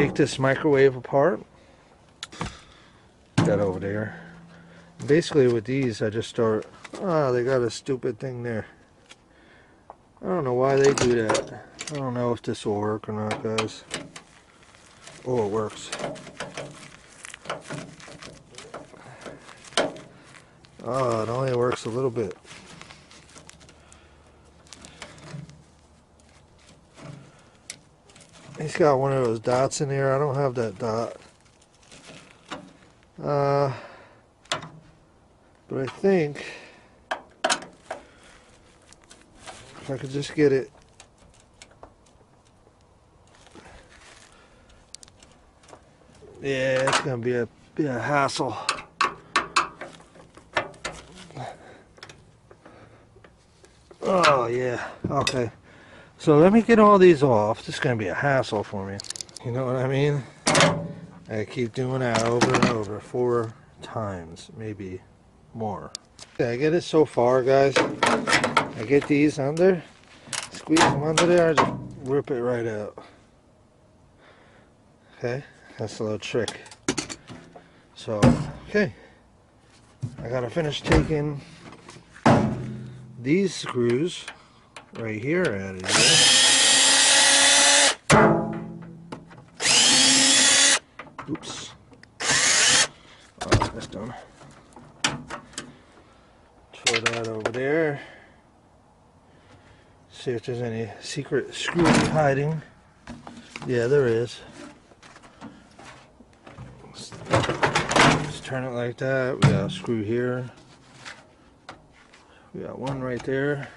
take this microwave apart. That over there. Basically with these I just start, they got a stupid thing there. I don't know why they do that. I don't know if this will work or not, guys. Oh, it works. Oh, it only works a little bit. He's got one of those dots in there. I don't have that dot. But I think if I could just get it. Yeah, it's gonna be a hassle. Oh yeah, okay. So let me get all these off. This is gonna be a hassle for me. You know what I mean? I keep doing that over and over 4 times, maybe more. Okay, I get it so far, guys. I get these under, squeeze them under there, I just rip it right out. Okay, that's a little trick. So, okay, I gotta finish taking these screws right here out of here. Oops. Oh, that's done. Throw that over there. See if there's any secret screw hiding. Yeah, there is. Just turn it like that. We got a screw here. We got one right there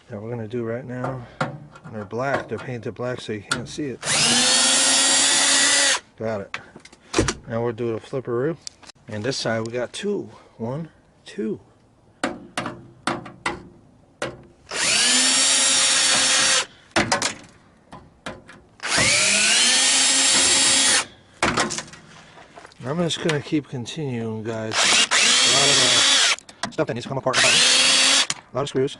that we're gonna do right now. And they're black. They're painted black so you can't see it. Got it. Now we'll do a flipperoo. And this side we got 2. 1, 2. I'm just going to keep continuing, guys. A lot of stuff that needs to come apart. A lot of screws.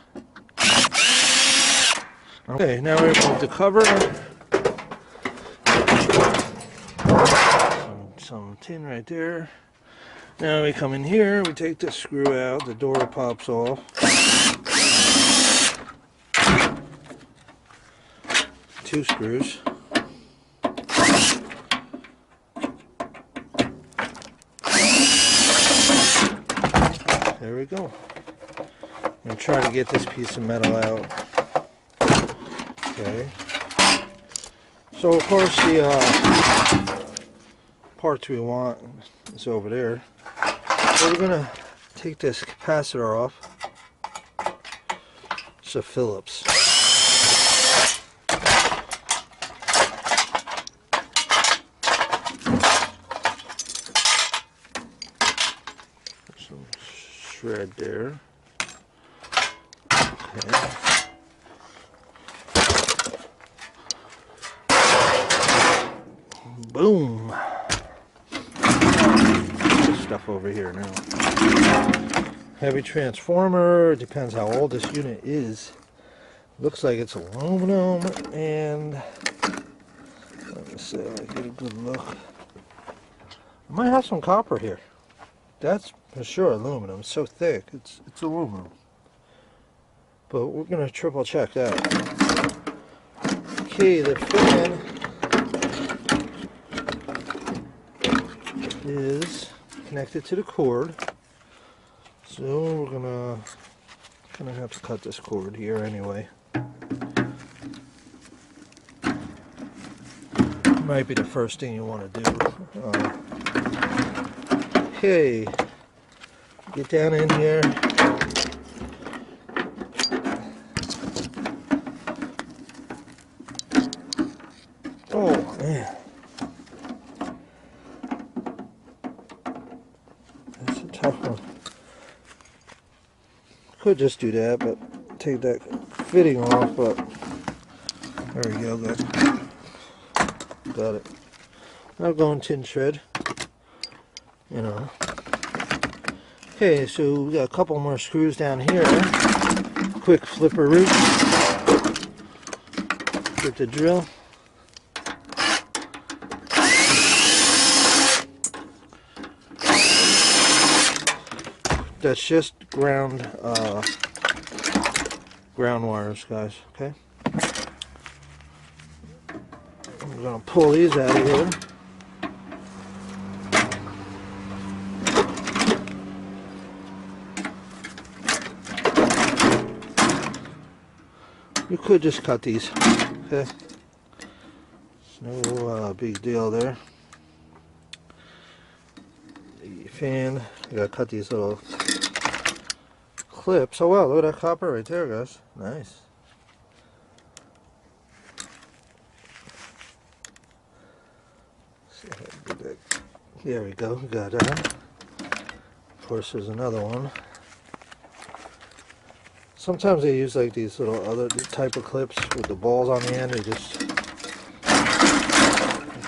Okay, now we remove the cover. Some tin right there. Now we come in here, we take this screw out, the door pops off. 2 screws. There we go. I'm trying to get this piece of metal out. Okay. So of course the parts we want is over there. So we're gonna take this capacitor off. It's a Phillips. Some shred there. Okay. Boom. Stuff over here now. Heavy transformer. Depends how old this unit is. Looks like it's aluminum, and let me see. Get a good look. I might have some copper here. That's for sure aluminum. It's so thick. It's aluminum. But we're gonna triple check that. Okay, the fan is connected to the cord, so we're gonna have to cut this cord here anyway. Might be the first thing you want to do. Okay, get down in here. Oh man. Tough one. Could just do that, but take that fitting off, but there we go, good. Got it. I'll go in tin shred, you know. Okay, so we got a couple more screws down here. Quick flipperoo. Get the drill. That's just ground wires, guys. Okay. I'm gonna pull these out of here. You could just cut these. Okay. No big deal there. The fan, you gotta cut these little clips. Oh wow, look at that copper right there, guys. Nice. There we go, got that. Of course, there's another one. Sometimes they use like these little other type of clips with the balls on the end. They just...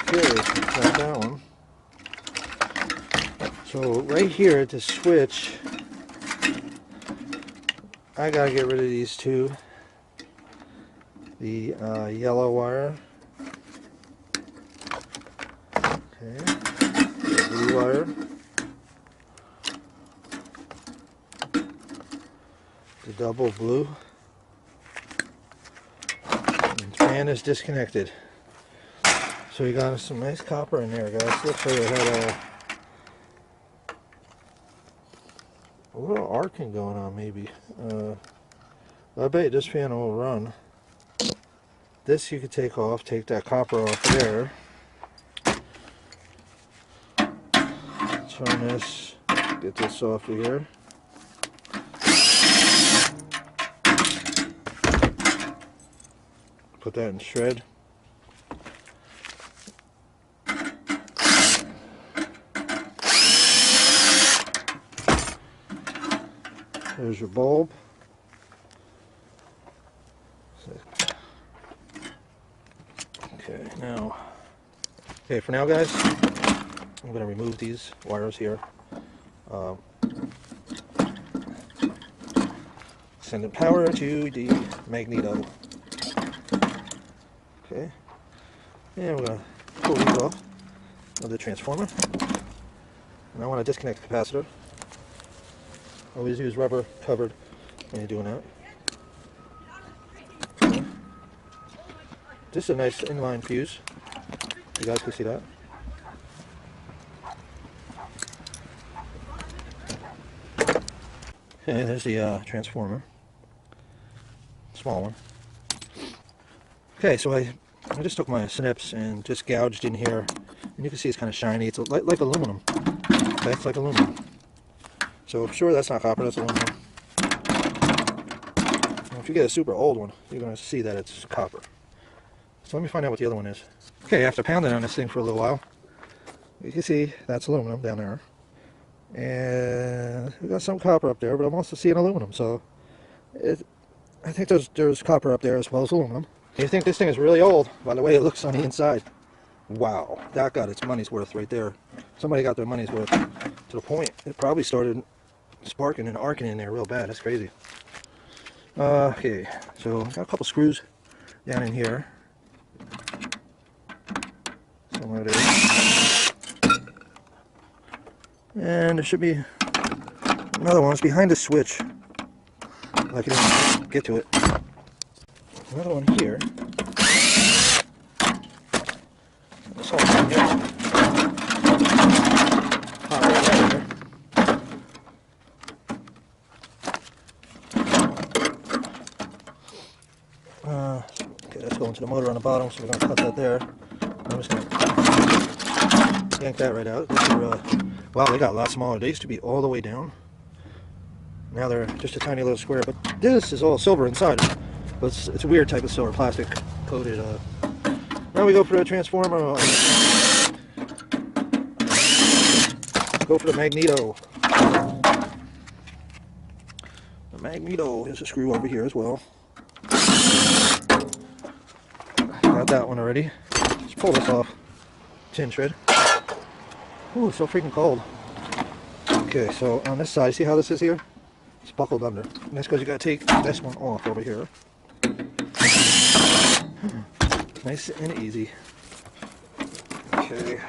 Okay, got that one. So right here at the switch, I gotta get rid of these two. The yellow wire. Okay. The blue wire. The double blue. And the fan is disconnected. So you got some nice copper in there, guys. Looks like it had a little arcing going on, maybe. I bet this fan will run. This you could take off, take that copper off there. Turn this, get this off of here. Put that in shred. There's your bulb. Okay, now. Okay, for now, guys, I'm going to remove these wires here. Send the power to the magneto. Okay, and we're going to pull these off of the transformer. And I want to disconnect the capacitor. Always use rubber covered when you're doing that. Okay. This is a nice inline fuse. You guys can see that. Okay, there's the transformer. Small one. Okay, so I just took my snips and just gouged in here. And you can see it's kind of shiny. It's like aluminum. Okay, it's like aluminum. So sure, that's not copper, that's aluminum. And if you get a super old one, you're going to see that it's copper. So let me find out what the other one is. Okay, after pounding on this thing for a little while, you can see that's aluminum down there. And we got some copper up there, but I'm also seeing aluminum. So I think there's copper up there as well as aluminum. You think this thing is really old by the way it looks on the inside. Wow, that got its money's worth right there. Somebody got their money's worth to the point it probably started sparking and arcing in there real bad. That's crazy. Okay, so got a couple screws down in here. Somewhere there. And there should be another one. It's behind the switch. I can get to it. Another one here. This whole thing here. Okay, let's go into the motor on the bottom, so we're going to cut that there. I'm just going to yank that right out. Wow, they got a lot smaller. They used to be all the way down. Now they're just a tiny little square, but this is all silver inside. But it's a weird type of silver, plastic coated. Now we go for the transformer. Let's go for the magneto. The magneto is a screw over here as well. Got that one already. Let's pull this off. Tin shred. Ooh, it's so freaking cold. Okay, so on this side, see how this is here? It's buckled under. And that's because you gotta take this one off over here. Nice and easy. Okay.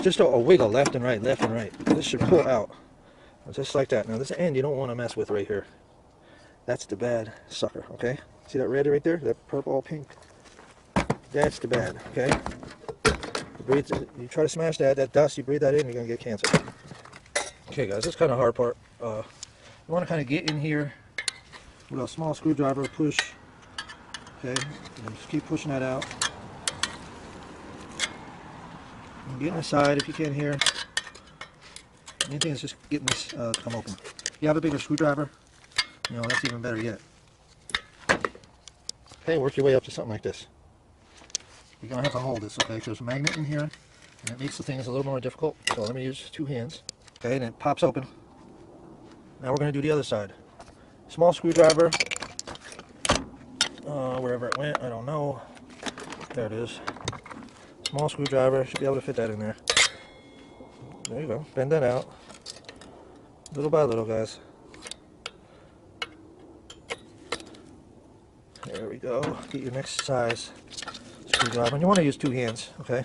Just a wiggle left and right, left and right. This should pull out. Just like that. Now this end you don't want to mess with right here. That's the bad sucker, okay? See that red right there? That purple or pink? That's the bad, okay? You try to smash that dust, you breathe that in, you're going to get cancer. Okay guys, this is kind of hard part. You want to kind of get in here with a small screwdriver, push, okay? And just keep pushing that out. And get inside if you can here. Main thing is just getting this to come open. If you have a bigger screwdriver, you know, that's even better yet. Okay, work your way up to something like this. You're going to have to hold this, okay? So there's a magnet in here, and it makes the things a little more difficult. So let me use 2 hands. Okay, and it pops open. Now we're going to do the other side. Small screwdriver. Wherever it went, I don't know. There it is. Small screwdriver. Should be able to fit that in there. There you go. Bend that out. Little by little, guys. There we go. Get your next size screwdriver. And you want to use 2 hands, okay?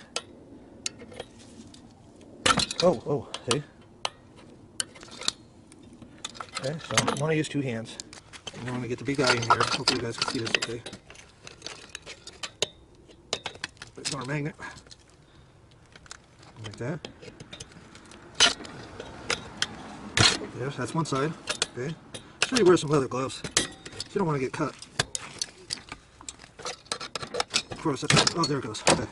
Oh, see? Okay, so you want to use 2 hands. And you want to get the big guy in here. Hopefully you guys can see this, okay? There's our magnet. Like that. Yes, that's one side. Okay. So you wear some leather gloves. So you don't want to get cut. Of course, that's, oh, there it goes. Okay.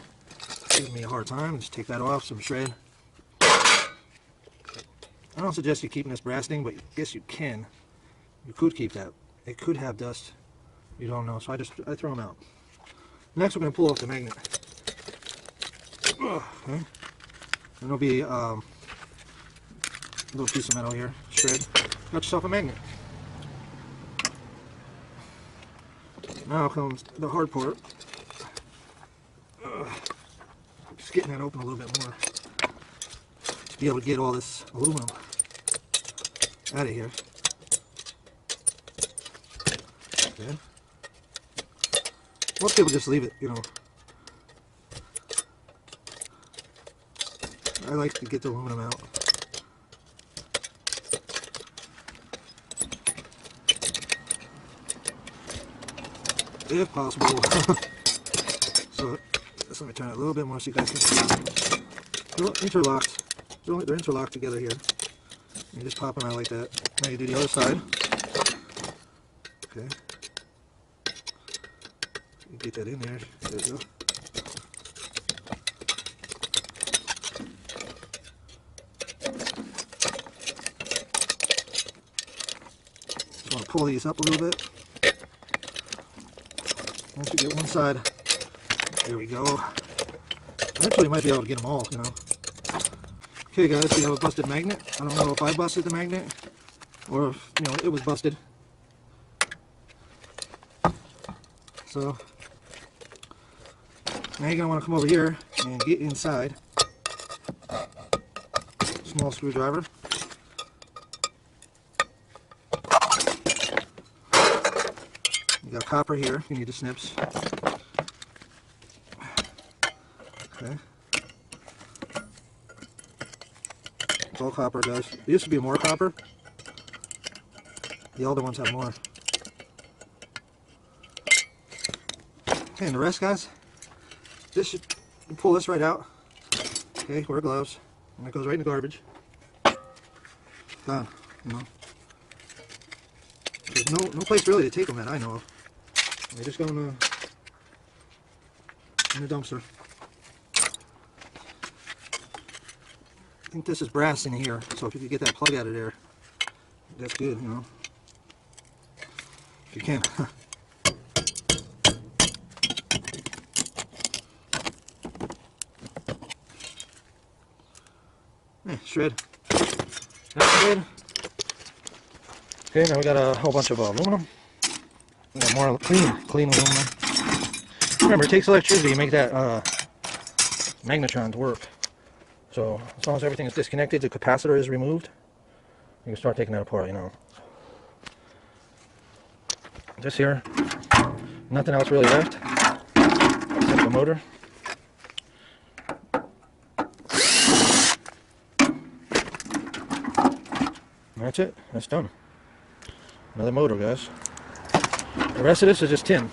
Giving me a hard time. Just take that off, some shred. I don't suggest you keeping this brass thing, but I guess you can. You could keep that. It could have dust. You don't know, so I throw them out. Next, we're going to pull off the magnet. Okay. And there'll be a little piece of metal here, shred. Got yourself a magnet. Now comes the hard part. Just getting that open a little bit more to be able to get all this aluminum out of here. Okay. Most people just leave it, you know. I like to get the aluminum out. If possible. So let me turn it a little bit more so you guys can see. They're interlocked. They're interlocked together here. You just pop them out like that. Now you do the other side. Okay. You get that in there. There we go. Just want to pull these up a little bit. Once you get one side, there we go. Eventually you might be able to get them all, you know. Okay guys, we have a busted magnet. I don't know if I busted the magnet or if, you know, it was busted. So now you're going to want to come over here and get inside. Small screwdriver. You got copper here if you need the snips. Okay. It's all copper, guys. There used to be more copper. The older ones have more. Okay, and the rest, guys, this should, you pull this right out. Okay, wear gloves. And it goes right in the garbage. Done, you know. There's no place really to take them at, I know of. They just go in the dumpster. I think this is brass in here, so if you could get that plug out of there, that's good, you know. If you can. Shred. That's good. Okay, now we got a whole bunch of aluminum. We got more clean aluminum. Remember, it takes electricity to make that magnetrons work. So as long as everything is disconnected, the capacitor is removed, you can start taking that apart, you know. This here, nothing else really left except the motor. And that's it. That's done. Another motor, guys. The rest of this is just tin.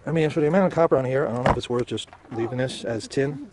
I mean, for the amount of copper on here, I don't know if it's worth just leaving this as tin.